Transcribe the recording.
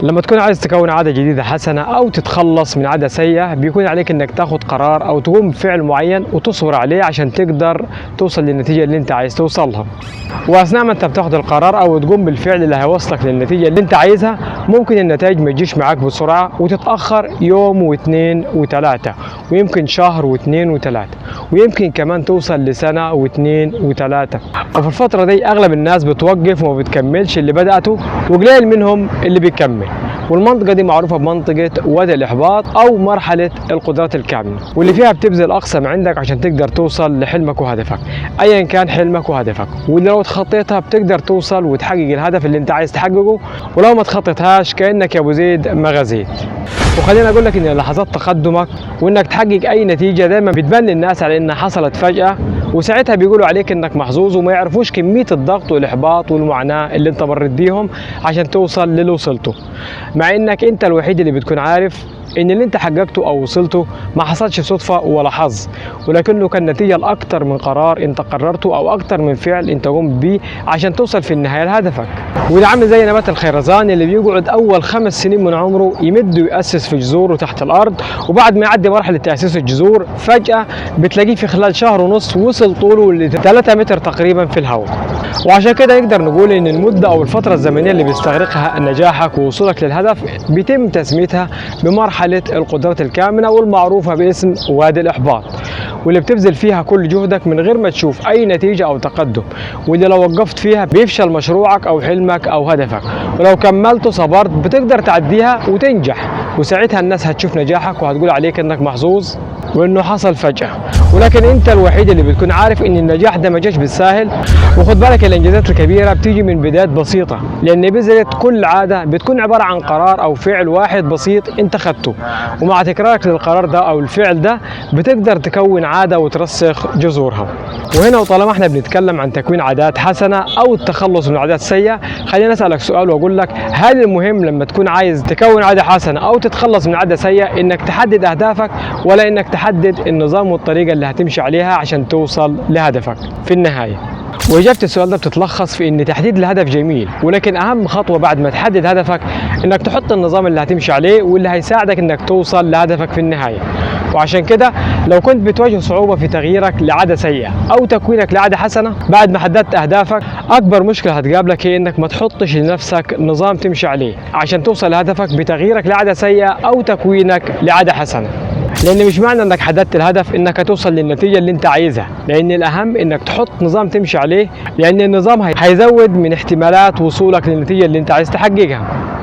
لما تكون عايز تكون عادة جديدة حسنة أو تتخلص من عادة سيئة، بيكون عليك إنك تاخد قرار أو تقوم بفعل معين وتصبر عليه عشان تقدر توصل للنتيجة اللي أنت عايز توصلها. وأثناء ما أنت بتاخد القرار أو تقوم بالفعل اللي هيوصلك للنتيجة اللي أنت عايزها، ممكن النتائج ما تجيش معاك بسرعة وتتأخر يوم واثنين وثلاثة، ويمكن شهر واثنين وثلاثة، ويمكن كمان توصل لسنة واثنين وثلاثة. وفي الفترة دي أغلب الناس بتوقف وما بتكملش اللي بدأته، وقليل منهم اللي بيكمل. والمنطقة دي معروفة بمنطقة وادي الإحباط أو مرحلة القدرات الكامنة، واللي فيها بتبذل أقصى ما عندك عشان تقدر توصل لحلمك وهدفك أيا كان حلمك وهدفك. واللي لو تخطيتها بتقدر توصل وتحقق الهدف اللي أنت عايز تحققه، ولو ما تخطيتهاش كأنك يا أبو زيد ما غزيت. وخليني أقول لك إن لحظات تقدمك وإنك تحقق أي نتيجة دايما بتبان للناس على إنها حصلت فجأة، وساعتها بيقولوا عليك إنك محظوظ، وما يعرفوش كمية الضغط والإحباط والمعاناة اللي أنت مريت بيهم عشان توصل للي وصلته. مع إنك أنت الوحيد اللي بتكون عارف إن اللي أنت حققته أو وصلته ما حصلش صدفة ولا حظ، ولكنه كان نتيجة لأكتر من قرار أنت قررته أو أكتر من فعل أنت قمت بيه عشان توصل في النهاية لهدفك. وده عامل زي نبات الخيرزان اللي بيقعد أول 5 سنين من عمره يمد ويأسس في جذوره تحت الأرض، وبعد ما يعدي مرحلة تأسيس الجذور فجأة بتلاقيه في خلال شهر ونص وصل طوله ل 3 متر تقريبا في الهواء. وعشان كده نقدر نقول إن المدة أو الفترة الزمنية اللي بيستغرقها نجاحك ووصولك للهدف بيتم تسميتها بمرحلة القدرات الكامنة، والمعروفة باسم وادي الإحباط، واللي بتبذل فيها كل جهدك من غير ما تشوف أي نتيجة أو تقدم، واللي لو وقفت فيها بيفشل مشروعك أو حلمك أو هدفك، ولو كملت وصبرت بتقدر تعديها وتنجح، وساعتها الناس هتشوف نجاحك وهتقول عليك إنك محظوظ وإنه حصل فجأة. ولكن أنت الوحيد اللي بتكون عارف إن النجاح ده ما جاش بالساهل. وخد بالك الإنجازات الكبيرة بتيجي من بدايات بسيطة، لأن بذرة كل عادة بتكون عبارة عن قرار أو فعل واحد بسيط أنت خدته، ومع تكرارك للقرار ده أو الفعل ده بتقدر تكون عادة وترسخ جذورها. وهنا وطالما احنا بنتكلم عن تكوين عادات حسنة أو التخلص من عادات سيئة، خليني أسألك سؤال وأقول لك: هل المهم لما تكون عايز تكون عادة حسنة أو تتخلص من عادة سيئة إنك تحدد أهدافك، ولا إنك تحدد النظام والطريقة اللي هتمشي عليها عشان توصل لهدفك في النهاية؟ وإجابة السؤال ده بتتلخص في إن تحديد الهدف جميل، ولكن أهم خطوة بعد ما تحدد هدفك إنك تحط النظام اللي هتمشي عليه واللي هيساعدك إنك توصل لهدفك في النهاية. وعشان كده لو كنت بتواجه صعوبة في تغييرك لعادة سيئة أو تكوينك لعادة حسنة بعد ما حددت أهدافك، أكبر مشكلة هتقابلك هي إنك ما تحطش لنفسك نظام تمشي عليه عشان توصل لهدفك بتغييرك لعادة سيئة أو تكوينك لعادة حسنة. لأن مش معنى إنك حددت الهدف إنك هتوصل للنتيجة اللي أنت عايزها، لأن الأهم إنك تحط نظام تمشي عليه، لأن النظام هيزود من احتمالات وصولك للنتيجة اللي أنت عايز تحققها.